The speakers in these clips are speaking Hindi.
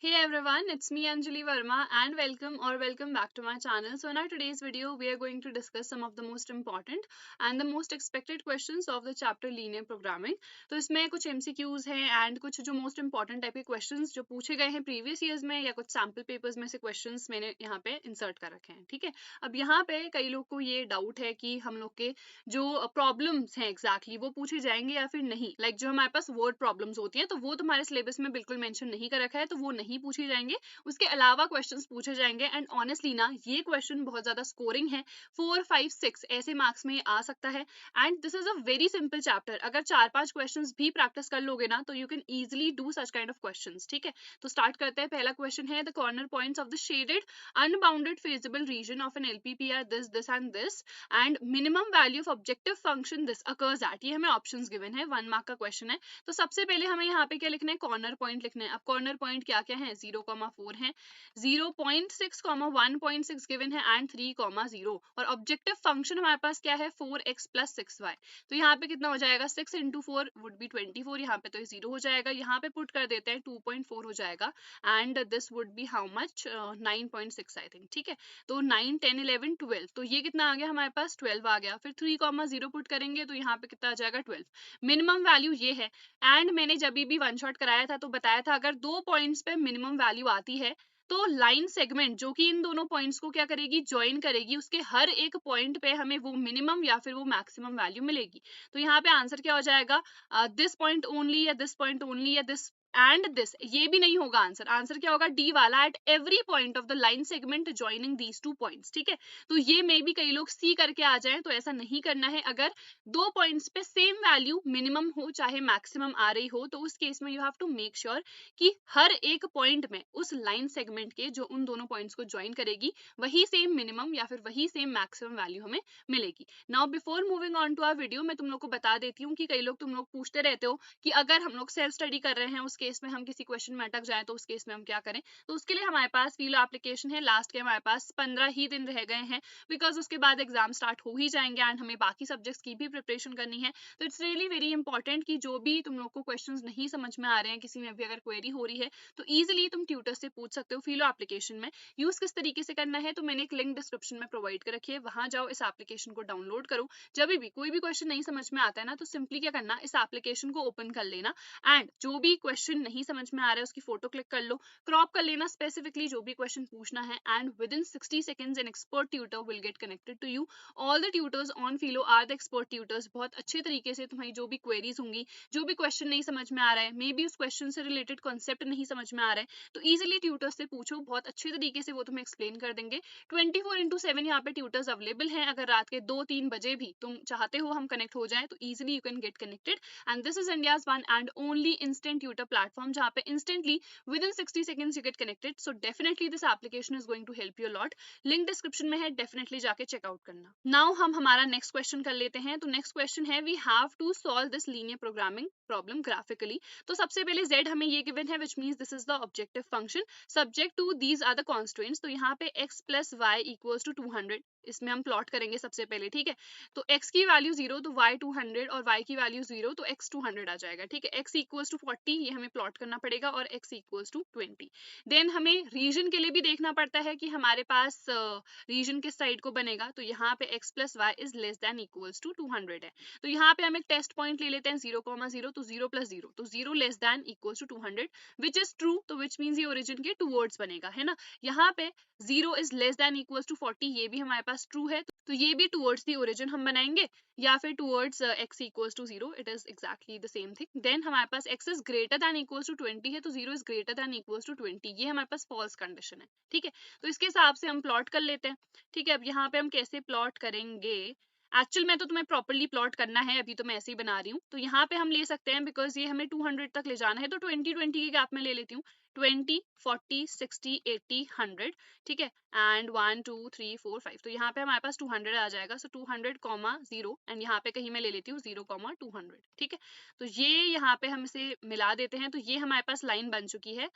Hey everyone, it's me Anjali Verma and welcome back to my channel. So in our today's video, we are going to discuss some of the most important and the most expected questions of the chapter linear programming. तो इसमें कुछ MCQs हैं and कुछ जो most important type के questions जो पूछे गए हैं previous years में या कुछ sample papers में से questions मैंने यहाँ पे insert कर रखे हैं, ठीक है। अब यहाँ पे कई लोग को ये doubt है कि हम लोग के जो problems हैं exactly वो पूछे जाएंगे या फिर नहीं, like जो हमारे पास word problems होती हैं तो वो तुम्हारे syllabus में बिल्कुल mention नहीं कर रखा है तो वो नहीं पूछे जाएंगे, उसके अलावा क्वेश्चंस पूछे जाएंगे। एंड ऑनेस्टली ना ये क्वेश्चन बहुत ज्यादा स्कोरिंग है, 4, 5, 6 ऐसे मार्क्स में आ सकता है। And this is a very simple chapter, अगर 4-5 क्वेश्चंस भी प्रैक्टिस कर लोगे ना तो you can easily do such kind of questions, ठीक है। तो स्टार्ट करते हैं। पहला क्वेश्चन है the corner points of the shaded unbounded feasible region of an LPP are this and minimum value of objective function this occurs at. ये हमें ऑप्शंस गिवन है, 1 मार्क का क्वेश्चन है। तो सबसे पहले हमें यहाँ पे क्या लिखना है, कॉर्नर पॉइंट लिखना है। अब कॉर्नर पॉइंट क्या क्या है, 0,4 है, 0.6, 1.6 गिवन है एंड 3,0। और ऑब्जेक्टिव फंक्शन हमारे पास क्या है, 4x + 6y। तो यहाँ पे कितना हो जाएगा, 6 × 4 वुड बी 24। यहाँ पे तो 0 हो जाएगा, यहाँ पे पुट कर देते हैं 2.4 हो जाएगा and this would be how much, 9.6 I think, ठीक है। तो 9, 10, 11, 12, तो ये कितना आ गया हमारे पास, 12 आ गया। फिर 3,0 पुट करेंगे तो यहाँ पे कितना आ जाएगा, 12। मिनिमम वैल्यू ये है। एंड मैंने जब भी वन शॉट कराया था तो बताया था अगर 2 पॉइंट्स पे मिनिमम वैल्यू आती है तो लाइन सेगमेंट जो कि इन दोनों पॉइंट्स को क्या करेगी, ज्वाइन करेगी, उसके हर एक पॉइंट पे हमें वो मिनिमम या फिर वो मैक्सिमम वैल्यू मिलेगी। तो यहाँ पे आंसर क्या हो जाएगा, दिस पॉइंट ओनली या दिस पॉइंट ओनली या दिस एंड दिस, ये भी नहीं होगा आंसर। आंसर क्या होगा, डी वाला, at every point of the line segment joining these 2 points, ठीक है। तो ये मे भी कई लोग सी करके आ जाए, तो ऐसा नहीं करना है। अगर 2 पॉइंट्स पे सेम वैल्यू मिनिमम हो चाहे मैक्सिमम आ रही हो तो उस केस में you have to make sure कि हर एक पॉइंट में उस लाइन सेगमेंट के जो उन दोनों पॉइंट्स को ज्वाइन करेगी वही सेम मिनिमम या फिर वही सेम मैक्सिमम वैल्यू हमें मिलेगी। Now before moving on to our video, मैं तुम लोग को बता देती हूँ कि कई लोग तुम लोग पूछते रहते हो कि अगर हम लोग सेल्फ स्टडी कर रहे हैं उस केस में हम किसी क्वेश्चन में अटक जाए तो उस केस में हम क्या करें। तो उसके लिए हमारे पास फीलो एप्लीकेशन है, लास्ट के हमारे पास 15 ही दिन रह गए हैं, बिकॉज उसके बाद एग्जाम स्टार्ट हो ही जाएंगे एंड हमें बाकी सब्जेक्ट्स की भी प्रिपरेशन करनी है। तो इट्स रियली वेरी इंपॉर्टेंट कि जो भी तुम लोग को क्वेश्चंस नहीं समझ में आ रहे हैं, किसी में भी अगर क्वेरी हो रही है तो इजीली तुम ट्यूटर से पूछ सकते हो। फीलो एप्लीकेशन में यूज किस तरीके से करना है तो मैंने एक लिंक डिस्क्रिप्शन में प्रोवाइड कर रखी है, वहां जाओ, इस एप्लीकेशन को डाउनलोड करो। जब भी कोई भी क्वेश्चन नहीं समझ में आता है ना तो सिंपली क्या करना, इस एप्लीकेशन को ओपन कर लेना एंड जो भी क्वेश्चन नहीं समझ में आ रहा है उसकी फोटो क्लिक कर लो, क्रॉप कर लेना स्पेसिफिकली जो भी क्वेश्चन पूछना है, and within 60 seconds an expert tutor will get connected to you. All the tutors on Filo are the expert tutors. बहुत अच्छे तरीके से तुम्हारी जो भी क्वेरीज होंगी, जो भी क्वेश्चन नहीं समझ में आ रहा है, मे बी उस क्वेश्चन से रिलेटेड कॉन्सेप्ट नहीं समझ में आ रहा है, तो इजिली ट्यूटर से पूछो, बहुत अच्छे तरीके से वो तुम्हें एक्सप्लेन कर देंगे। 24/7 यहाँ पे ट्यूटर्स अवेलेबल हैं। अगर रात के 2-3 बजे भी तुम चाहते हो हम कनेक्ट हो जाए तो easily you can get connected. And this is India's one and only instant tutor platform जहाँ पे instantly within 60 seconds you get connected. So definitely this application is going to help you lot. Link description में है, डेफिनेटली जाके चेकआउट करना। नाउ हम हमारा नेक्स्ट क्वेश्चन कर लेते हैं। तो नेक्स्ट क्वेश्चन है, we have to solve this linear programming problem graphically. तो सबसे पहले z हमें ये गिवन है, which means this is the objective function subject to these are the constants. तो यहाँ पे x + y = 200, इसमें हम प्लॉट करेंगे सबसे पहले, ठीक है। तो x की वैल्यू 0 तो y 200 और y की वैल्यू 0 तो x 200 आ जाएगा, ठीक है। x = 40 ये हमें प्लॉट करना पड़ेगा और x = 20। देन हमें रीजन के लिए भी देखना पड़ता है कि हमारे पास रीजन किस साइड को बनेगा। तो यहाँ पे x + y > 200 है। तो यहाँ पे हम एक टेस्ट पॉइंट ले लेते हैं 0,0, तो 0 + 0 तो 0 < 200 विच इज ट्रू, तो विच मीन्स ये ओरिजिन के टूवर्ड्स बनेगा, है ना। यहाँ पे 0 < 40 ये भी हमारे पास ट्रू है, तो ये भी टूवर्ड्स दी ओरिजिन हम बनाएंगे या फिर towards x = 0, it is exactly the same thing. Then हमारे पास x इज ग्रेटर दैन = 20 है, तो 0 इज ग्रेटर दैन = 20, ये हमारे पास फॉल्स कंडीशन है, ठीक है। तो इसके हिसाब से हम प्लॉट कर लेते हैं, ठीक है। अब यहाँ पे हम कैसे प्लॉट करेंगे, एक्चुअल में तो तुम्हें प्रॉपर्ली प्लॉट करना है, अभी तो मैं ऐसे ही बना रही हूँ। तो यहाँ पे हम ले सकते हैं, बिकॉज ये हमें 200 तक ले जाना है, तो 20-20 के गैप में ले लेती हूँ। 20, 40, 60, 80, 100, ठीक है। एंड 1, 2, 3, 4, 5, तो यहाँ पे हमारे पास 200 आ जाएगा। सो 200, 0 एंड यहाँ पे कहीं मैं ले लेती हूँ 0, 200, ठीक है। तो ये यहाँ पे हम इसे मिला देते हैं, तो ये हमारे पास लाइन बन चुकी है,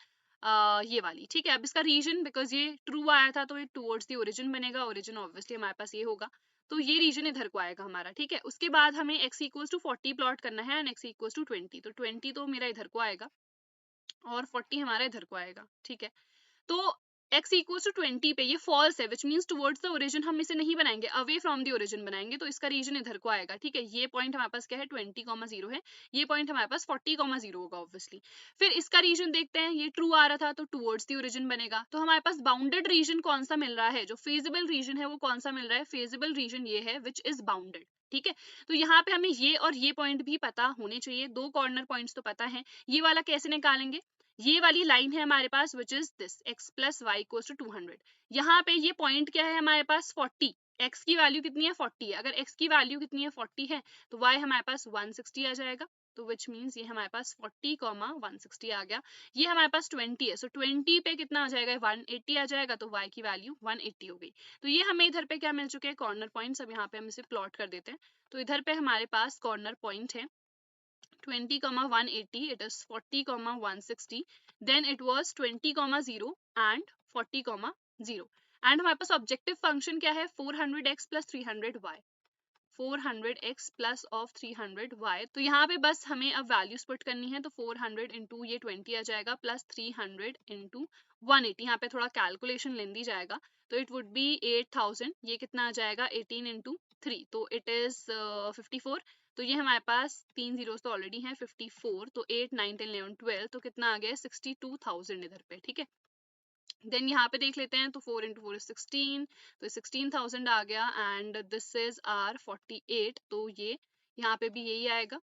ये वाली, ठीक है। अब इसका रीजन, बिकॉज ये ट्रू आया था तो ये टूवर्ड्स दी ओरिजिन बनेगा, ओरिजिन ऑब्वियसली हमारे पास ये होगा, तो ये रीजन इधर को आएगा हमारा, ठीक है। उसके बाद हमें x = 40 प्लॉट करना है एंड x = 20, तो 20 तो मेरा इधर को आएगा, और 40 हमारा इधर को आएगा, ठीक है। तो x इक्वल्स टू 20 पे ये फॉल्स है, which means towards the origin हम इसे नहीं बनाएंगे, अवे फ्रॉम द ओरिजिन बनाएंगे, तो इसका रीजन इधर को आएगा, ठीक है। ये पॉइंट हमारे पास क्या है 20,0 है, ये पॉइंट हमारे पास 40,0 होगा ऑब्वियसली। फिर इसका रीजन देखते हैं, ये ट्रू आ रहा था तो टुवर्ड्स द ओरिजिन बनेगा। तो हमारे पास बाउंडेड रीजन कौन सा मिल रहा है, जो फेजिबल रीजन है वो कौन सा मिल रहा है, फेजिबल रीजन ये है विच इज बाउंडेड, ठीक है। तो यहाँ पे हमें ये और ये पॉइंट भी पता होने चाहिए, दो कॉर्नर पॉइंट्स तो पता है। ये वाला कैसे निकालेंगे, ये वाली लाइन है हमारे पास which is this x plus y equals to 200। यहाँ पे ये पॉइंट क्या है हमारे पास 40, x की वैल्यू कितनी है 40 है, अगर x की वैल्यू कितनी है 40 है तो y हमारे पास 160 आ जाएगा। तो विच मीन्स ये हमारे पास 40,160 आ गया। ये हमारे पास 20 है, सो 20 पे कितना आ जाएगा 180 आ जाएगा, तो y की वैल्यू 180 हो गई। तो ये हमें इधर पे क्या मिल चुके हैं कॉर्नर पॉइंट्स। अब यहाँ पे हम इसे प्लॉट कर देते हैं। तो इधर पे हमारे पास कॉर्नर पॉइंट है 20,180, it is 40,160, then it was 20,0 and 40,0 and हमारे पास ऑब्जेक्टिव फंक्शन क्या है 400x plus 300y, 400x plus of 300y। तो यहाँ पे बस हमें अब वैल्यूज पुट करनी है, तो 400 इंटू ये 20 आ जाएगा प्लस 300 इंटू 180, यहाँ पे थोड़ा कैलकुलेशन लेंदी जाएगा, तो इट वुड बी 8,000। ये कितना आ जाएगा 18 इंटू 3, तो इट इज 54। तो ये हमारे पास 3 जीरोस तो ऑलरेडी हैं, 54, तो 8 9 10 11 12, तो कितना आ गया 62,000 इधर पे, ठीक है। देन यहाँ पे देख लेते हैं, तो 4 इंटू 4 16, तो 16,000 आ गया एंड दिस इज आर 48, तो ये यहाँ पे भी यही आएगा,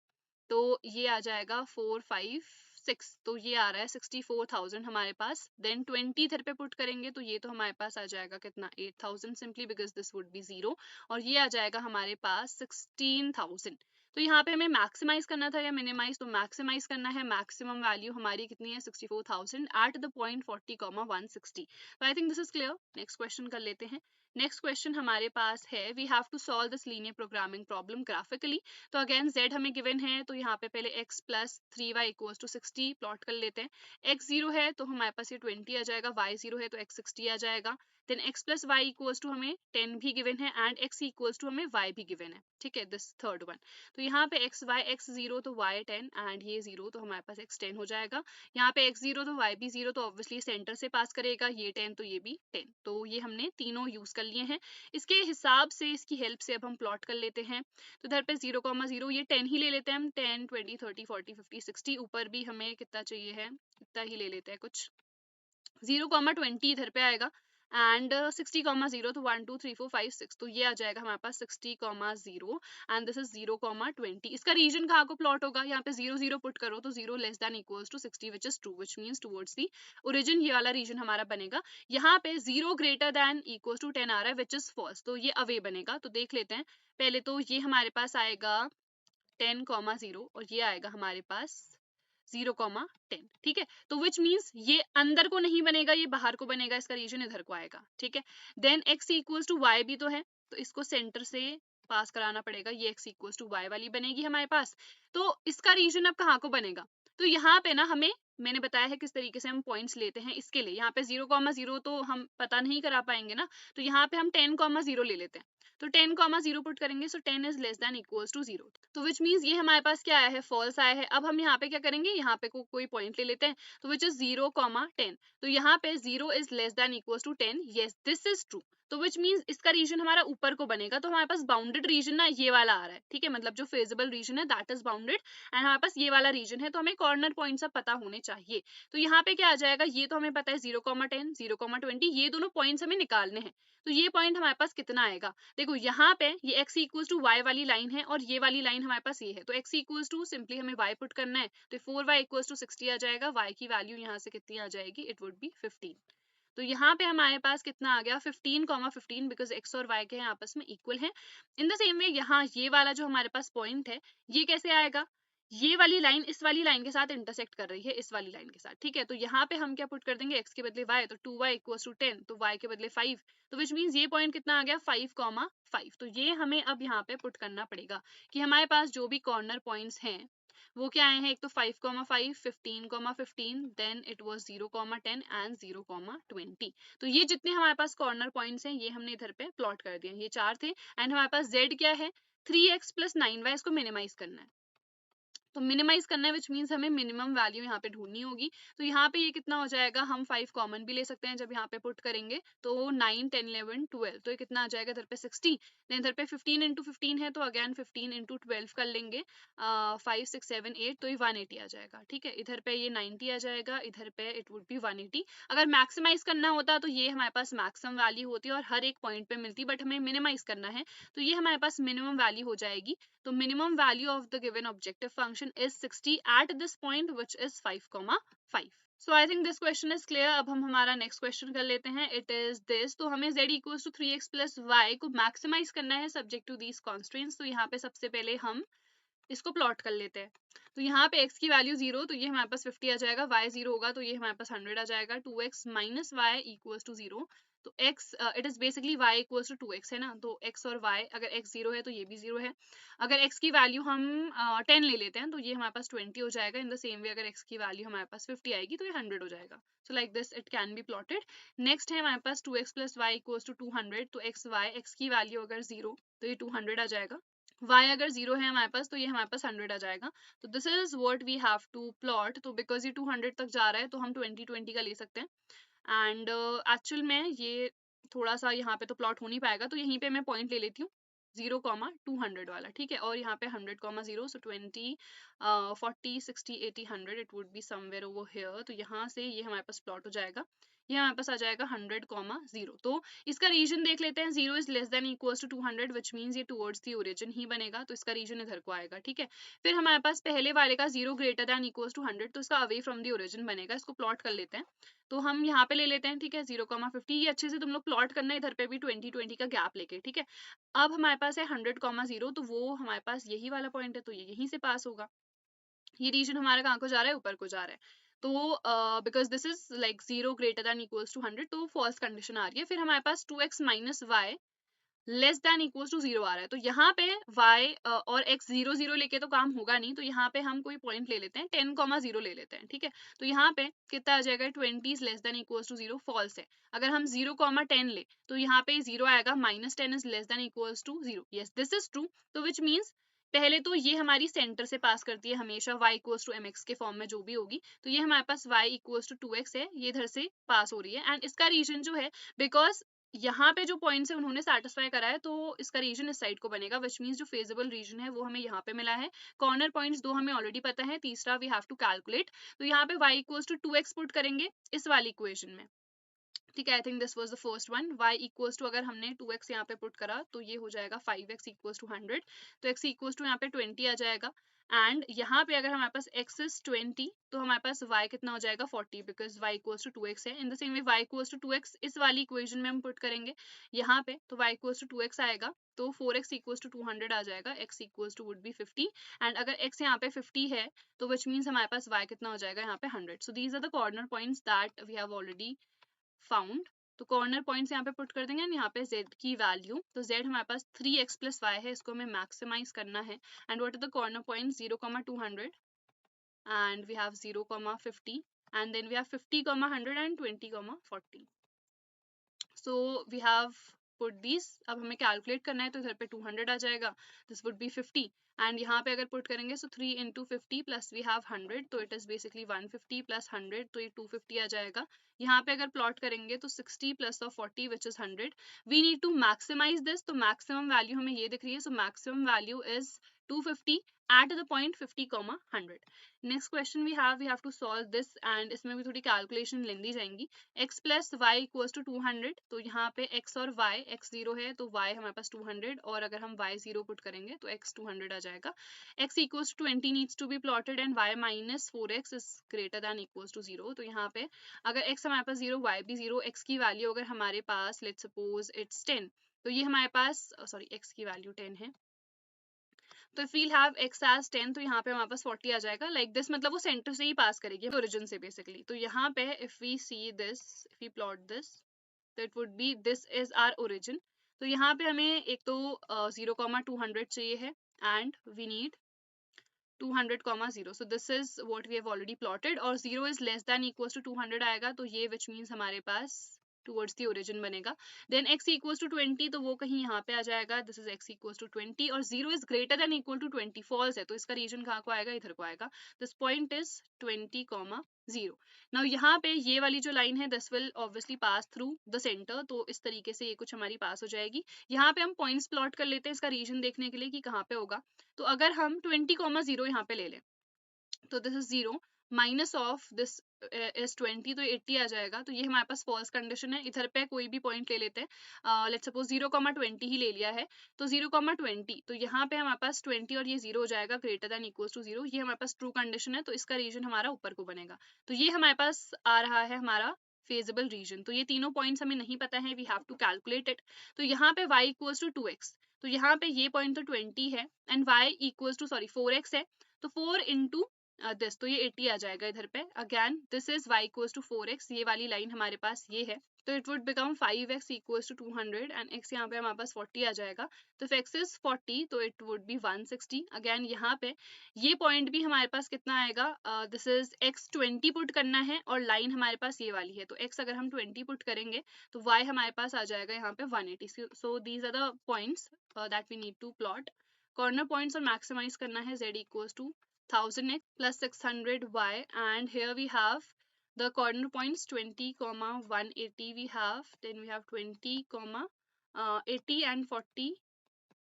तो ये आ जाएगा 456, तो ये आ रहा है 64,000 हमारे पास। देन 20 इधर पे पुट करेंगे तो ये तो हमारे पास आ जाएगा कितना 8,000 simply because this would be 0, और ये आ जाएगा हमारे पास 16,000। तो यहाँ पे हमें मैक्सिमाइज करना था या मिनिमाइज, तो मैक्सिमाइज करना है। मैक्सिमम वैल्यू हमारी कितनी है 64,000 एट द पॉइंट 40,160। तो I think this is clear. Next question कर लेते हैं। नेक्स्ट क्वेश्चन हमारे पास है, we have to solve this linear programming problem graphically. तो अगेन z हमें गिवन है, तो यहाँ पे पहले x plus 3y equals to 60 plot कर लेते हैं। x 0 है तो हमारे पास ये 20 आ जाएगा, y 0 है तो x 60 आ जाएगा। Then x plus y equals to हमें 10 भी गिवन है एंड x इक्वल्स टू हमें y भी गिवन है, ठीक है, दिस थर्ड वन। तो यहाँ पे x 0 तो y 10 एंड ये 0 तो हमारे पास x 10 हो जाएगा। यहाँ पे x 0 तो y भी 0, तो ऑब्वियसली सेंटर से पास करेगा, ये 10 तो ये भी 10, तो ये हमने तीनों यूज कर लिए हैं। इसके हिसाब से इसकी हेल्प से अब हम प्लॉट कर लेते हैं। तो इधर पे 0,0 ये 10 ही ले लेते हैं हम, 10 20 30 40 50 60, ऊपर भी हमें कितना चाहिए है इतना ही ले लेते हैं कुछ। 0,20 इधर पे आएगा एंड 60,0 तो 1 2 3 4 5 6, तो ये आ जाएगा हमारे पास 60,0 एंड दिस इज 0,20। इसका रीजन कहाँ को प्लॉट होगा, यहाँ पे 0 0 पुट करो तो 0 less than equals to 60 which is true, which means towards the origin ये वाला रीजन हमारा बनेगा। यहाँ पे 0 ग्रेटर देन इक्वल्स टू 10 आ रहा है विच इज फॉल्स, तो ये अवे बनेगा। तो देख लेते हैं पहले, तो ये हमारे पास आएगा 10,0 और ये आएगा हमारे पास 0,10, ठीक है। तो विच मीन्स ये अंदर को नहीं बनेगा, ये बाहर को बनेगा, इसका रीजन इधर को आएगा, ठीक है। Then x equals to y भी तो है, तो इसको सेंटर से पास कराना पड़ेगा, ये x इक्वल्स टू y वाली बनेगी हमारे पास। तो इसका रीजन अब कहाँ को बनेगा, तो यहाँ पे ना हमें मैंने बताया है किस तरीके से हम पॉइंट्स लेते हैं। इसके लिए यहाँ पे 0,0 तो हम पता नहीं करा पाएंगे ना, तो यहाँ पे हम 10,0 ले लेते हैं। तो 10,0 पुट करेंगे, so 10 is less than equals to 0, तो विच मीन्स ये हमारे पास क्या आया है फॉल्स आया है। अब हम यहाँ पे क्या करेंगे, यहाँ पे कोई पॉइंट ले लेते हैं, तो विच इज 0,10, तो यहाँ पे 0 is less than equals to 10, yes this is true. तो विच मीन्स इसका रीजन हमारा ऊपर को बनेगा, तो हमारे पास बाउंडेड रीजन ना ये वाला आ रहा है, ठीक है, मतलब जो फेजिबल रीजन है दैट इज बाउंडेड एंड हमारे पास ये वाला रीजन है, तो हमें कॉर्नर पॉइंट सब पता होने चाहिए। तो यहाँ पे क्या आ जाएगा, ये तो हमें पता है 0,10 0,20, ये दोनों पॉइंट्स हमें निकालने हैं। तो ये पॉइंट हमारे पास कितना आएगा, देखो यहाँ पे ये x इक्वल्स टू y वाली लाइन है और ये वाली लाइन हमारे पास ये है, तो x इक्वल्स टू सिंपली हमें y पुट करना है, तो 4y इक्वल्स टू 60 आ जाएगा। y की वैल्यू यहाँ से कितनी आ जाएगी, इट वुड बी 15। तो यहाँ पे हमारे पास कितना आ गया 15,15 बिकॉज x और y के हैं आपस में इक्वल है। इन द सेम वे यहाँ ये वाला जो हमारे पास पॉइंट है ये कैसे आएगा, ये वाली लाइन इस वाली लाइन के साथ इंटरसेक्ट कर रही है इस वाली लाइन के साथ, ठीक है। तो यहाँ पे हम क्या पुट कर देंगे, x के बदले y, तो 2y इक्वल्स टू 10, तो y के बदले 5, तो विच मीन्स ये पॉइंट कितना आ गया 5,5। तो ये हमें अब यहाँ पे पुट करना पड़ेगा कि हमारे पास जो भी कॉर्नर पॉइंट्स हैं वो क्या आए हैं, एक तो 5,5 15,15, देन इट वाज 0,10 एंड 0,20। तो ये जितने हमारे पास कॉर्नर पॉइंट्स हैं ये हमने इधर पे प्लॉट कर दिए, ये 4 थे। एंड हमारे पास z क्या है 3x प्लस 9y, इसको मिनिमाइज करना है। तो मिनिमाइज करना है विच मीन्स हमें मिनिमम वैल्यू यहाँ पे ढूंढनी होगी। तो यहाँ पे ये कितना हो जाएगा, हम 5 कॉमन भी ले सकते हैं जब यहाँ पे पुट करेंगे, तो 9 10 11 12, तो ये कितना आ जाएगा इधर पे 60, देन इधर पे 15 इंटू 15 है तो अगेन 15 इंटू 12 कर लेंगे, 5 6 7 8, तो ये 180 आ जाएगा। ठीक है, इधर पे ये 90 आ जाएगा, इधर पे इट वुड बी 180। अगर मैक्सिमाइज करना होता तो ये हमारे पास मैक्सिमम वैल्यू होती है और हर एक पॉइंट पे मिलती, बट हमें मिनिमाइज करना है तो ये हमारे पास मिनिमम वैल्यू हो जाएगी। तो minimum value of the given objective function is 60 at this point which is 5,5। So I think this question is clear। अब हम हमारा next question कर लेते हैं। It is this, तो हमें z equals to 3x plus y को maximize करना है subject to these constraints। तो यहाँ पे सबसे पहले हम इसको प्लॉट कर लेते हैं। तो यहाँ पे x की वैल्यू 0, तो ये हमारे पास 50 आ जाएगा, y 0 होगा तो ये हमारे पास 100 आ जाएगा, 2x minus Y equals to 0। तो x it is basically y equals to 2x है ना, तो x और y, अगर x 0 है तो ये भी 0 है। अगर x की वैल्यू हम 10 ले लेते हैं तो ये हमारे पास 20 हो जाएगा। इन द सेम वे अगर x की वैल्यू हमारे पास 50 आएगी तो ये 100 हो जाएगा। So like this it can be plotted. Next है हमारे पास 2x plus y equals to 200, तो x की वैल्यू अगर 0 तो ये 200 आ जाएगा, y अगर 0 है हमारे पास तो ये हमारे पास 100 आ जाएगा। तो this is what we have to plot. तो बिकॉज ये 200 तक जा रहा है तो हम 20 का ले सकते हैं। एंड एक्चुअल में ये थोड़ा सा यहाँ पे तो प्लॉट हो नहीं पाएगा, तो यहीं पे मैं पॉइंट ले लेती हूँ 0,200 वाला। ठीक है, और यहाँ पे 100,0, सो 20 40 60 80 100 it would be somewhere over here. तो यहाँ से ये हमारे पास प्लॉट हो जाएगा, ये हमारे पास आ जाएगा 100,0। तो इसका रीजन देख लेते हैं। 0 is less than equals to 200 which means ये टुवर्ड्स दी ओरिजिन ही बनेगा, तो इसका रीजन इधर को आएगा। ठीक है, फिर हमारे पास पहले वाले का 0 ग्रेटर देन इक्वल्स टू 100, तो इसका अवे फ्रॉम दी ओरिजिन बनेगा। इसको प्लॉट कर लेते हैं, तो हम यहाँ पे ले लेते हैं। ठीक है, 0,50, ये अच्छे से तुम लोग प्लॉट करना है, इधर पे भी 20 का गैप लेके। ठीक है, अब हमारे पास है 100,0, तो वो हमारे पास यही वाला पॉइंट है, तो ये यहीं से पास होगा। ये रीजन हमारा कहाँ को जा रहा है, ऊपर को जा रहा है। तो because this is like 0 greater than equals to 100, तो फॉल्स कंडीशन आ रही है। फिर हमारे पास 2x minus y less than equals to 0 आ रहा है, तो यहाँ पे y और x 0 0 लेके तो काम होगा नहीं, तो यहाँ पे हम कोई पॉइंट ले लेते हैं 10,0 ले लेते हैं। ठीक है, तो यहाँ पे कितना आ जाएगा, 20 less than equals to 0, false है। अगर हम 0,10 ले तो यहाँ पे 0 आएगा, minus 10 is less than equals to 0, yes this is true. तो विच मीन्स पहले तो ये हमारी सेंटर से पास करती है हमेशा, y इक्वल्स टू mx के फॉर्म में जो भी होगी, तो ये हमारे पास y इक्वल्स टू 2x है, ये इधर से पास हो रही है। एंड इसका रीजन जो है, बिकॉज यहाँ पे जो पॉइंट्स है उन्होंने सेटिस्फाई करा है, तो इसका रीजन इस साइड को बनेगा, विच मीन्स जो फेजेबल रीजन है वो हमें यहाँ पे मिला है। कॉर्नर पॉइंट्स दो हमें ऑलरेडी पता है, तीसरा वी हैव टू कैलकुलेट। तो यहाँ पे y equals to 2x put करेंगे इस वाली इक्वेशन में। ठीक है, I think this was the first one. y equals to, अगर हमने 2x यहाँ पे पुट करा तो ये हो जाएगा 5x इक्वल्स टू 100, तो x इक्वल्स टू यहाँ पे 20 आ जाएगा। एंड यहाँ पे अगर हमारे पास x इज 20, तो हमारे पास y कितना हो जाएगा 40, because y equals to 2x है। In the same way y equals to 2x इस वाली इक्वेशन में हम पुट करेंगे यहाँ पे, तो y इक्वल्स टू 2x आएगा, तो 4x इक्वल्स टू 200 आ जाएगा, x equals to would be 50। And अगर x यहाँ पे 50 है तो विच मीन्स हमारे पास y कितना हो जाएगा यहाँ पे 100। So these are the corner points that we have already found. तो कॉर्नर पॉइंट्स यहाँ पे पुट कर देंगे, यहाँ पे z की वैल्यू, तो z हमारे पास 3x प्लस y है, इसको हमें मैक्सिमाइज करना है। And what are the corner points, 0,200 and we have 0,50 and then we have 50,100 and 20,40। So we have put this. अब हमें कैलकुलेट करना है, तो इधर पे 200 आ जाएगा, दिस वुड बी 50। एंड यहाँ पे अगर पुट करेंगे सो 3 इंटू 50 प्लस वी हैव 100, तो इट इज बेसिकली 150 प्लस 100, तो ये 250 आ जाएगा। यहाँ पे अगर प्लॉट करेंगे तो 60 plus of 40 which is 100। We need to maximise this, तो मैक्सिमम वैल्यू हमें ये दिख रही है, so maximum value is 250 at the point 50,100। Next question we have to solve this, and इसमें भी थोड़ी कैलकुलेशन लेंदी जाएंगी। x plus y equals to 200, तो यहाँ पे x और y, x 0 है तो y हमारे पास 200, और अगर हम y 0 पुट करेंगे तो x 200 आ जाएगा। x equals to 20 needs to be plotted and y minus 4x is greater than equals to 0। तो यहाँ पे अगर x हमारे पास 0, y भी 0, x की वैल्यू अगर हमारे पास लेट्स सपोज इट्स 10, तो ये हमारे पास सॉरी x की वैल्यू 10 है, तो if we'll have x as 10, तो यहाँ पे हमारे पास 40 आ जाएगा। लाइक दिस, मतलब वो सेंटर से ही पास करेगी ओरिजिन से बेसिकली। तो यहाँ पे if we see this, if we plot this, तो it would be this is our origin. तो यहाँ पे हमें एक तो 0,200 चाहिए है, and we need 200,0, so this is what we have already plotted. और 0 is less than equals to 200 आएगा, तो ये विच मीन्स हमारे पास टुवर्ड्स द ओरिजिन बनेगा। देन x इक्वल्स टू 20 तो वो कहीं यहाँ पे आ जाएगा, this is x equals to 20 और 0 is greater than equal to 20 फॉल्स है, तो इसका रीजन कहाँ को आएगा, इधर को आएगा। This point is 20,0। नाउ यहाँ पे ये वाली जो लाइन है this will obviously pass through the centre, तो इस तरीके से ये कुछ हमारी पास हो जाएगी। यहाँ पे हम पॉइंट्स प्लॉट कर लेते हैं इसका रीजन देखने के लिए कि कहाँ पे होगा। तो अगर हम 20,0 यहाँ पे ले लें तो this is 0 minus of this is 20 तो 80 आ जाएगा। तो ये हमारे पास फॉल्स कंडीशन है। इधर पे कोई भी पॉइंट ले लेते हैं, लेट्स सपोज 0,20 ही ले लिया है, तो 0,20 तो यहाँ पे हमारे पास 20 और ये 0 हो जाएगा ग्रेटर देन इक्वल्स टू 0। ये हमारे पास ट्रू कंडीशन है, तो इसका रीजन हमारा ऊपर को बनेगा। तो ये हमारे पास आ रहा है हमारा फेजिबल रीजन। तो ये तीनों पॉइंट्स हमें नहीं पता है, we have to calculate it. तो यहाँ पे y इक्वल्स टू 2x, तो यहाँ पे ये पॉइंट तो 20 है and y equals to 4x है, तो 4 इंटू दिस, तो ये 80 आ जाएगा इधर पे। Again this is y equals to 4x, ये वाली लाइन हमारे पास ये है, तो it would become 5x equals to 200 and x यहाँ पे हमारे पास 40 आ जाएगा। तो if x is 40 तो इट वुड बी 160। अगेन यहाँ पे ये पॉइंट भी हमारे पास कितना आएगा, दिस इज x 20 पुट करना है और लाइन हमारे पास ये वाली है, तो x अगर हम 20 पुट करेंगे तो y हमारे पास आ जाएगा यहाँ पे 180। So these are the points that we need to plot. Corner points और मैक्सिमाइज करना है z equals to 1000x plus 600y, and here we have the corner points 20, 180 we have, then we have 20, 80 and 40,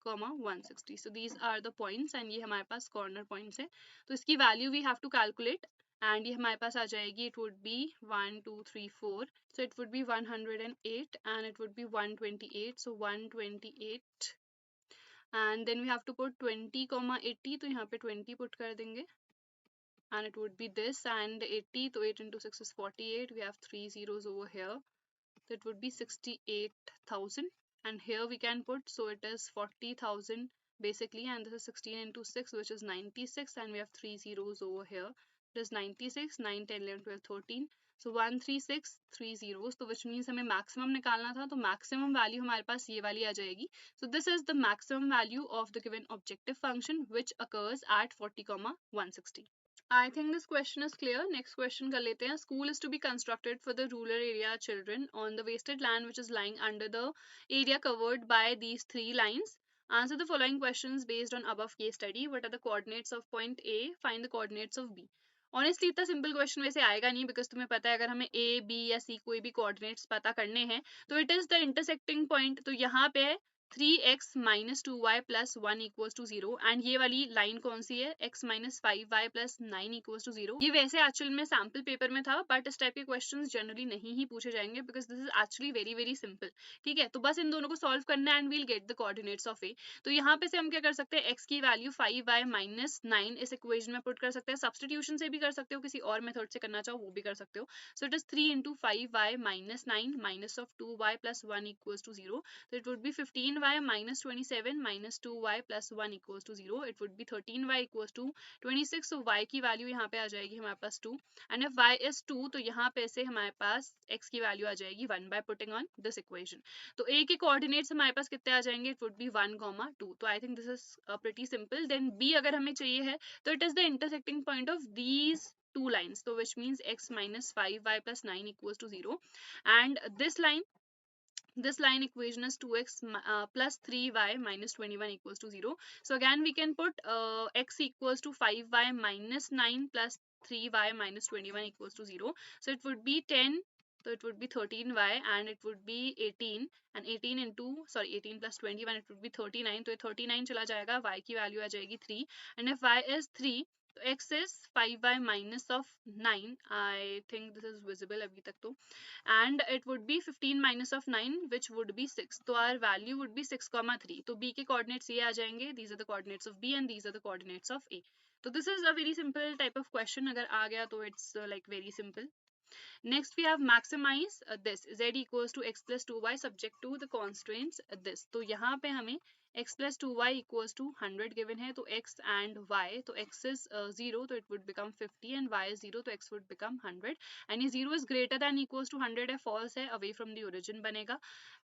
160. So these are the points and ये हमारे पास corner points है। तो इसकी value we have to calculate and ये हमारे पास आ जाएगी, it would be 1 2 3 4, so it would be 108 and it would be 128, so 128 and then we have to put 20, 80, तो यहाँ पे 20 put कर देंगे and it would be this, and 80, so 8 into 6 is 48, we have 3 zeros over here, so it would be 68,000, and here we can put, so it is 40,000 basically, and this is 16 into 6 which is 96, and we have 3 zeros over here, it is 96, 9 10 11 12 13, so 136 3 zeros, so which means हमें maximum निकालना था, तो maximum value हमारे पास ये वाली आ जाएगी। So this is the maximum value of the given objective function which occurs at 40, 160. I think this question is clear. Next question कर लेते हैं. School is to be constructed for the rural area children on the wasted land which is lying under the area covered by these 3 lines. Answer the following questions based on above case study. What are the coordinates of point A? Find the coordinates of B. Honestly इतना सिंपल क्वेश्चन वैसे आएगा नहीं, बिकॉज तुम्हें पता है अगर हमें ए बी या सी कोई भी कोऑर्डिनेट्स पता करने हैं तो it is the intersecting point. तो यहाँ पे 3x minus 2y plus 1 equals to 0 and ये वाली लाइन कौन सी है, x minus 5y plus 9 equals to 0। ये वैसे एक्चुअल में सैम्पल पेपर में था, बट इस टाइप के क्वेश्चंस जनरली नहीं ही पूछे जाएंगे because this is actually very very simple. ठीक है, तो बस इन दोनों को सॉल्व करना है and we'll get the coordinates of A. तो यहाँ पे से हम क्या कर सकते हैं, x की वैल्यू 5y minus 9 इस इक्वेशन में पुट कर सकते हैं, सब्स्टिट्यूशन से भी कर सकते हो, किसी और मेथड से करना चाहो वो भी कर सकते हो। So it is 3 into 5y minus 9 minus of 2y plus 1 equals to 0, so it would be 15y minus 27 minus 2y plus 1 equals to 0, it would be 13y equals to 26, so y की वैल्यू यहाँ पे आ जाएगी हमारे पास 2 and if y is 2 तो यहाँ पे से हमारे पास x की वैल्यू आ जाएगी 1 by putting on this equation। तो a के कोऑर्डिनेट्स हमारे पास कितने आ जाएंगे, it would be 1, 2, तो I think this is pretty simple। then b अगर हमें चाहिए है तो it is the intersecting point of these two lines, so which means x minus 5y plus 9 equals to 0 and this line equation is 2x plus 3y minus 21 equals to 0. So again we can put x equals to 5y minus 9 plus 3y minus 21 equals to 0. So it would be 10, so it would be 13y and it would be 18 and 18 plus 21 it would be 39, तो 39 चला जाएगा, y की वैल्यू आ जाएगी 3 and if y is 3 तो x is 5y minus of 9, I think this is visible अभी तक तो, and it would be 15 minus of 9 which would be 6, तो our value would be 6, 3, तो b के coordinates ये आ जाएंगे, these are the coordinates of b and these are the coordinates of a। तो this is a very simple type of question, अगर आ गया तो it's like very simple। Next we have maximize this z equals to x plus 2y subject to the constraints this, तो यहाँ पे हमें x plus 2y equals to 100 given है, तो x and y, तो x is 0 तो it would become 50 and y is 0 तो x would become 100 and ये 0 is greater than equals to 100 है, false है, away from the origin बनेगा.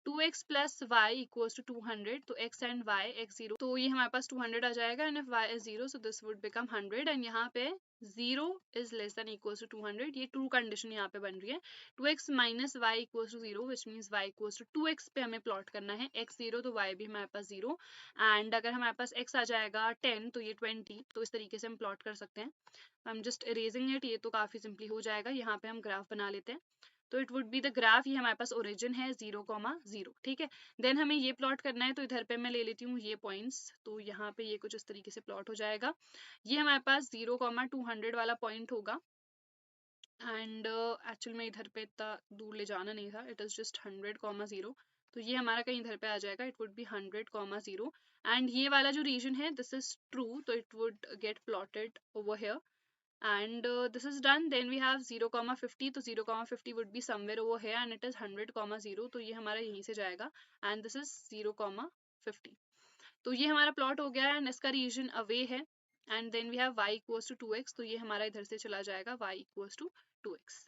2x plus y equals to 200 तो x and y x 0 तो ये हमारे पास 200 आ जाएगा and if y is 0 so this would become 100 and यहाँ पे 0 is less than equals to 200, ये true condition यहाँ पे बन रही है. 2x minus y equals to 0 which means y equals to 2x पे हमें प्लॉट करना है, x 0 तो y भी हमारे पास 0 एंड अगर हमारे पास x आ जाएगा 10 तो ये 20, तो इस तरीके से हम प्लॉट कर सकते हैं. I am just erasing it, ये तो काफी सिंपली हो जाएगा. यहाँ पे हम ग्राफ बना लेते हैं, तो it would be the graph, ये हमारे पास ओरिजिन है 0,0, ठीक है. देन हमें ये प्लॉट करना है, तो इधर पे मैं ले लेती हूँ ये पॉइंट्स, तो यहाँ पे ये कुछ इस तरीके से प्लॉट हो जाएगा. ये हमारे पास 0,200 वाला पॉइंट होगा एंड एक्चुअल में इधर पे इतना दूर ले जाना नहीं था, इट इज जस्ट 100,0, तो ये हमारा कहीं इधर पे आ जाएगा, इट वुड बी 100,0 एंड ये वाला जो रीजन है दिस इज ट्रू, तो it would get plotted over here and this is done. Then we have 0,50, तो 0,50 would be somewhere over here and it is 100,0, तो ये हमारा यहीं से जाएगा and this is 0,50. तो ये हमारा प्लॉट हो गया एंड इसका रीजन अवे है and then we have y equals to 2x, तो ये हमारा इधर से चला जाएगा y equals to 2x.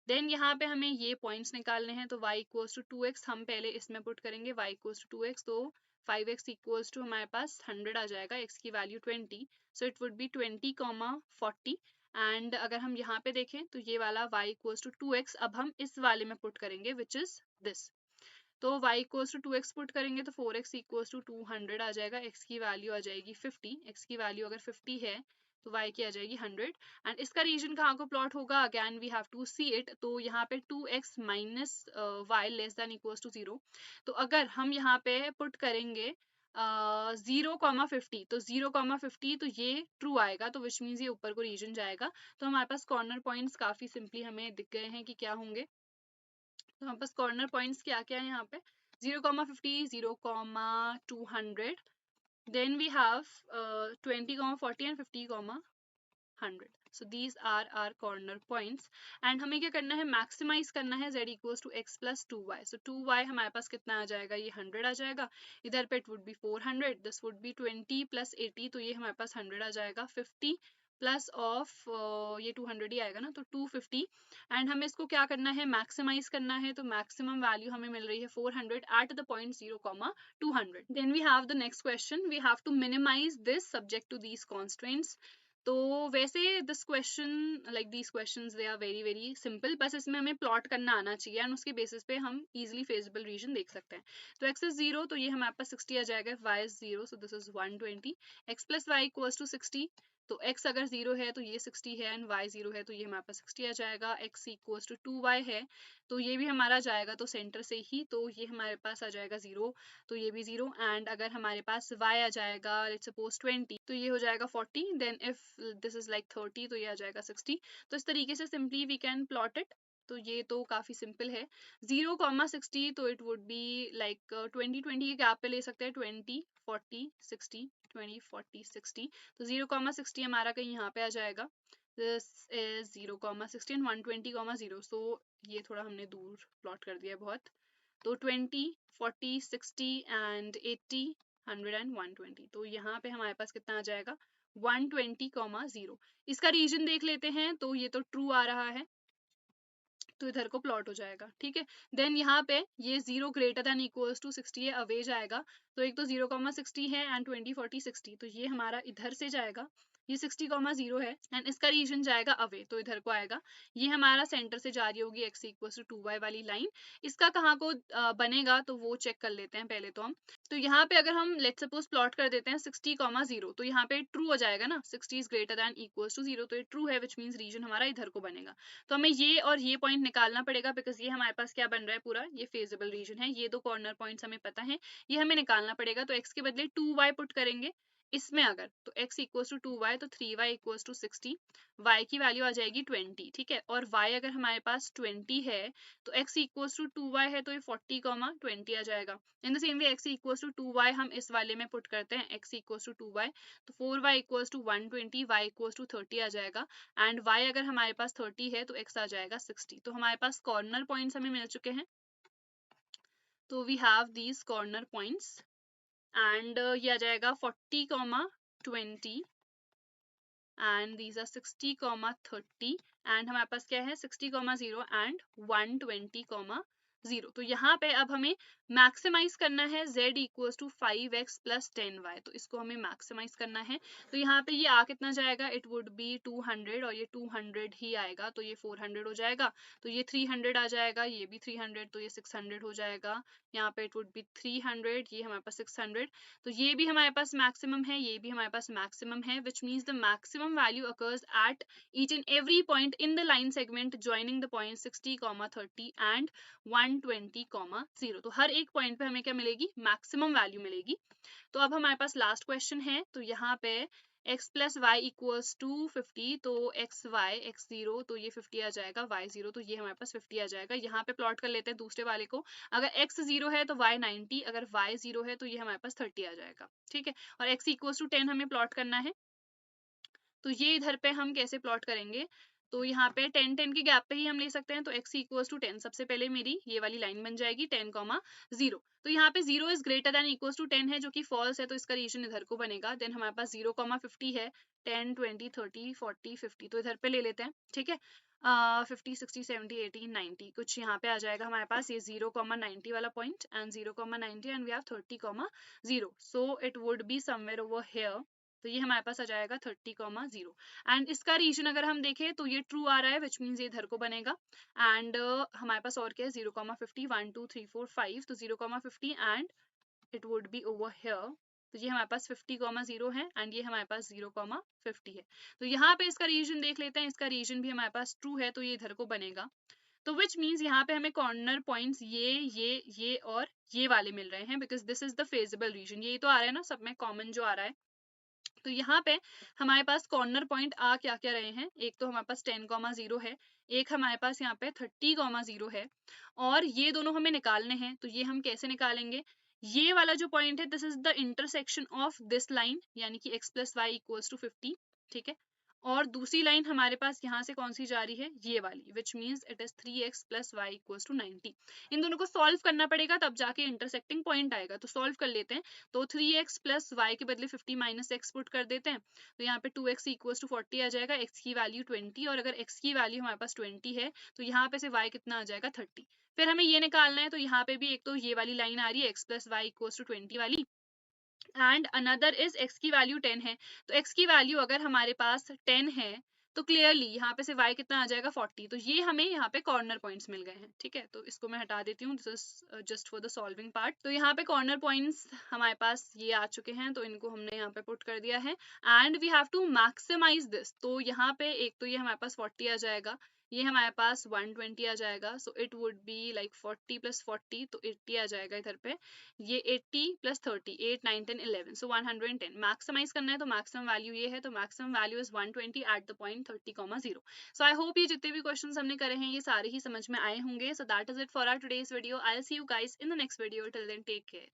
Then यहाँ पे हमें ये पॉइंट्स निकालने हैं, तो y इक्वल्स टू 2x हम पहले इसमें पुट करेंगे, y इक्वल्स टू 2x, तो 5x इक्वल्स टू हमारे पास 100 आ जाएगा, x की value 20, so it would B 20,40 and अगर हम यहाँ पे देखें तो ये वाला y इक्वल्स टू 2x अब हम इस वाले में पुट करेंगे विच इज दिस, तो y equals to 2x put करेंगे तो 4x इक्वल्स टू 200 आ जाएगा, x की वैल्यू आ जाएगी 50, x की वैल्यू अगर 50 है तो y की आ जाएगी 100 एंड इसका रीजन कहाँ को प्लॉट होगा, again we have to see it, तो यहाँ पे 2x minus y less than equals to 0, तो अगर हम यहाँ पे पुट करेंगे 0,50 तो 0,50 तो ये ट्रू आएगा, तो विच मीन्स ये ऊपर को रीजन जाएगा. तो हमारे पास कॉर्नर पॉइंट्स काफी सिंपली हमें दिख गए हैं कि क्या होंगे. तो हमारे पास कॉर्नर पॉइंट्स क्या क्या है यहाँ पे, 0,50, 0,200, then we have 20,40 and 50,100. So these are our corner points and हमें क्या करना है, मैक्सिमाइज करना है z equals to x plus 2y. So 2y हमारे पास कितना आ जाएगा, ये 100 आ जाएगा, इधर पे it would be 400, this would be 20 plus 80, तो ये हमारे पास 100 आ जाएगा, 50 प्लस ऑफ ये 200 ही आएगा ना, तो 250 एंड हमें इसको क्या करना है, मैक्सिमाइज करना है, तो मैक्सिमम वैल्यू हमें मिल रही है 400 at the point 0,200. Then we have the next question, we have to minimise this subject to these constraints. तो वैसे this question like these questions they are very very simple, बस इसमें हमें प्लॉट करना आना चाहिए एंड उसके बेसिस पे हम इजीली फेजिबल रीजन देख सकते हैं. तो x इज 0 तो ये हमारे पास 60 आ जाएगा, y is 0 so this is 120, x plus y equals to 60, तो x अगर 0 है तो ये 60 है एंड y 0 है तो ये हमारे पास 60 आ जाएगा, x इक्वल्स टू 2y है तो ये भी हमारा जाएगा तो सेंटर से ही, तो ये हमारे पास आ जाएगा 0, तो ये भी 0 एंड अगर हमारे पास y आ जाएगा लेट्स सपोज 20 तो ये हो जाएगा 40, then if this is like 30 तो ये आ जाएगा 60. तो इस तरीके से simply we can plot it. तो ये तो काफी सिंपल है. 0,60 तो इट वुड बी लाइक 20 के गैप पे ले सकते हैं, 20 40 60 20 40 60, तो 0,60 हमारा कहीं यहाँ पे आ जाएगा. दिस इज 0,60 एंड 120,0, सो ये थोड़ा हमने दूर प्लॉट कर दिया बहुत. तो 20 40 60 एंड 80 100 एंड 120, तो यहाँ पे हमारे पास कितना आ जाएगा 120,0. इसका रीजन देख लेते हैं, तो ये तो ट्रू आ रहा है तो इधर को प्लॉट हो जाएगा, ठीक है. देन यहाँ पे ये 0 ग्रेटर देन इक्वल्स टू 60 है, अवे जाएगा, तो एक तो 0,60 है एंड 20 40 60, तो ये हमारा इधर से जाएगा, ये 60,0 है एंड इसका रीजन जाएगा अवे, तो इधर को आएगा, ये हमारा सेंटर से जा रही होगी x इक्वल्स टू 2y वाली लाइन. इसका कहाँ को बनेगा तो वो चेक कर लेते हैं पहले तो हम. तो यहाँ पे अगर हम लेट्स सपोज प्लॉट कर देते हैं 60,0, तो यहाँ पे ट्रू हो जाएगा ना, 60 is greater than equals to 0, तो ये ट्रू है विच मीन्स रीजन हमारा इधर को बनेगा. तो हमें ये और ये पॉइंट निकालना पड़ेगा बिकॉज ये हमारे पास क्या बन रहा है पूरा, ये फेजिबल रीजन है, ये दो कॉर्नर पॉइंट्स हमें पता है, ये हमें निकालना पड़ेगा. तो x के बदले 2y पुट करेंगे इसमें, अगर तो x इक्वल्स टू 2y तो 3y इक्वल्स टू 60, y की वैल्यू आ जाएगी 20, ठीक है, और y अगर हमारे पास 20 है तो x इक्वल्स टू 2y है तो ये 40,20 आ जाएगा. In the same way x equals to 2y हम इस वाले में पुट करते हैं, x इक्वल्स टू 2y तो 4y equals to 120, y equals to 30 आ जाएगा एंड y अगर हमारे पास 30 है तो x आ जाएगा 60. तो हमारे पास कॉर्नर पॉइंट्स हमें मिल चुके हैं, तो we have these corner points and ये आ जाएगा 40, 20 एंड दीज आर 60, 30 एंड हमारे पास क्या है 60, 0 एंड 120, 0। तो यहाँ पे अब हमें मैक्सिमाइज करना है z equals to 5x plus 10y, तो इसको हमें मैक्सिमाइज करना है। तो यहाँ पे ये आ कितना जाएगा, इट वुड बी 200 और ये 200 ही आएगा, तो ये 400 हो जाएगा, तो ये 300 आ जाएगा, ये भी 300, तो ये 600 हो जाएगा। यहाँ पे इट वुड बी 300, ये हमारे पास 600, तो ये भी हमारे पास मैक्सिमम है, ये भी हमारे पास मैक्सिमम है, which means the maximum value occurs at each and every point in the line segment joining the points 60, 30 and 120, 0। तो हर एक पॉइंट पे हमें क्या मिलेगी, मैक्सिमम वैल्यू मिलेगी। तो अब हमारे पास लास्ट क्वेश्चन है, तो यहाँ पे x plus y equals to 50, तो x0 तो ये 50 आ जाएगा, y0 तो ये हमारे पास 50 आ जाएगा। यहाँ पे प्लॉट कर लेते हैं दूसरे वाले को, अगर x 0 है तो y 90, अगर y 0 है तो ये हमारे पास 30 आ जाएगा, ठीक है। और x इक्वल्स टू 10 हमें प्लॉट करना है, तो ये इधर पे हम कैसे प्लॉट करेंगे, तो यहाँ पे 10 10 के गैप पे ही हम ले सकते हैं। तो x इक्वल्स टू 10, सबसे पहले मेरी ये वाली लाइन बन जाएगी 10, 0। तो यहाँ पे 0 is greater than equals to 10 है, जो कि फॉल्स है, तो इसका रीजन इधर को बनेगा। देन हमारे पास 0, 50 है, 10, 20, 30, 40, 50, तो इधर पे ले लेते हैं, ठीक है। 50, 60, 70, 80, 90 कुछ यहाँ पे आ जाएगा हमारे पास ये 0, 90 वाला point and 0, 90 and we have 30, 0, so it would be somewhere over here. तो ये हमारे पास आ जाएगा 30, 0 एंड इसका रीजन अगर हम देखें तो ये ट्रू आ रहा है, विच मीन्स ये इधर को बनेगा। एंड हमारे पास और क्या है, 0, 50, 1, 2, 3, 4, 5, तो 0, 50 and it would B over here. तो ये हमारे पास 50, 0 है एंड ये हमारे पास 0, 50 है। तो यहाँ पे इसका रीजन देख लेते हैं, इसका रीजन भी हमारे पास ट्रू है, तो ये इधर को बनेगा। तो विच मीन्स यहाँ पे हमें कॉर्नर पॉइंट्स ये और ये वाले मिल रहे हैं, because this is the feasible reason. ये तो आ रहा है ना सब में कॉमन जो आ रहा है। तो यहाँ पे हमारे पास कॉर्नर पॉइंट आ क्या क्या रहे हैं, एक तो हमारे पास 10, 0 है, एक हमारे पास यहाँ पे 30, 0 है, और ये दोनों हमें निकालने हैं। तो ये हम कैसे निकालेंगे, ये वाला जो पॉइंट है, this is the intersection of this line, यानी कि x plus y equals to 50, ठीक है। और दूसरी लाइन हमारे पास यहाँ से कौन सी जा रही है, ये वाली, which means it is 3x plus y equals to 90। इन दोनों को सॉल्व करना पड़ेगा, तब जाके इंटरसेक्टिंग पॉइंट आएगा। तो सॉल्व कर लेते हैं, तो 3x प्लस वाई के बदले 50 माइनस x पुट कर देते हैं, तो यहाँ पे 2x इक्वल्स टू 40 आ जाएगा, x की वैल्यू 20, और अगर x की वैल्यू हमारे पास 20 है तो यहाँ पे से y कितना आ जाएगा 30। फिर हमें ये निकालना है, तो यहाँ पे भी एक तो ये वाली लाइन आ रही है x plus y equals to 20 वाली, एंड अनदर इज x की वैल्यू 10 है। तो x की वैल्यू अगर हमारे पास 10 है तो क्लियरली यहाँ पे से y कितना आ जाएगा 40। तो ये हमें यहाँ पे कॉर्नर पॉइंट्स मिल गए हैं, ठीक है। तो इसको मैं हटा देती हूँ, this is just for the solving part. तो यहाँ पे कॉर्नर पॉइंट्स हमारे पास ये आ चुके हैं, तो इनको हमने यहाँ पे पुट कर दिया है and we have to maximise this. तो यहाँ पे एक तो ये हमारे पास 40 आ जाएगा, ये हमारे पास 120 आ जाएगा, सो it would be like 40 plus 40, तो 80 आ जाएगा इधर पे। ये 80 प्लस 30, 8, 9, 10, 11, सो 110। मैक्सिमाइज करना है तो मैक्सिमम वैल्यू ये है, तो maximum value is 120 eight the point 30, 0। So I hope ये जितने भी क्वेश्चंस हमने करे हैं ये सारे ही समझ में आए होंगे। So that is it for our today's video. I will see you guys in the next video. Till then take care.